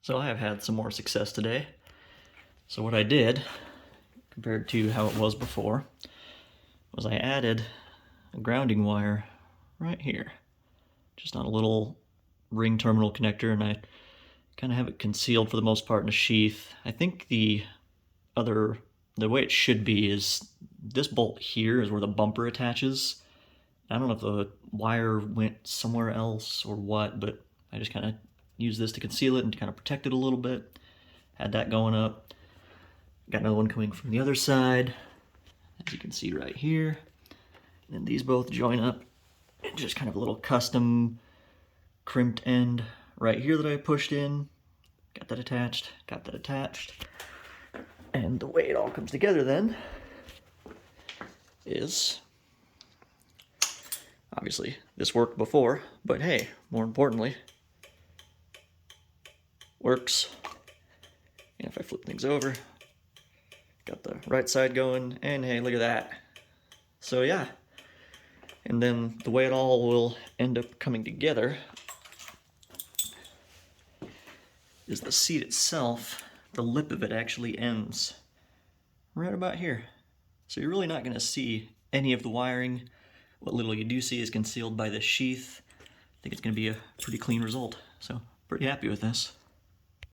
So I have had some more success today. So what I did, compared to how it was before, was I added a grounding wire right here. Just on a little ring terminal connector, and I kind of have it concealed for the most part in a sheath. I think the way it should be is this bolt here is where the bumper attaches. I don't know if the wire went somewhere else or what, but I just kind of used this to conceal it and to kind of protect it a little bit. Had that going up. Got another one coming from the other side, as you can see right here. And then these both join up. And just kind of a little custom crimped end right here that I pushed in. Got that attached, got that attached. And the way it all comes together then is, obviously this worked before, but hey, more importantly, works. And if I flip things over, got the right side going, and hey, look at that. So yeah, and then the way it all will end up coming together is the seat itself, the lip of it actually ends right about here. So you're really not going to see any of the wiring. What little you do see is concealed by this sheath. I think it's going to be a pretty clean result, so pretty happy with this.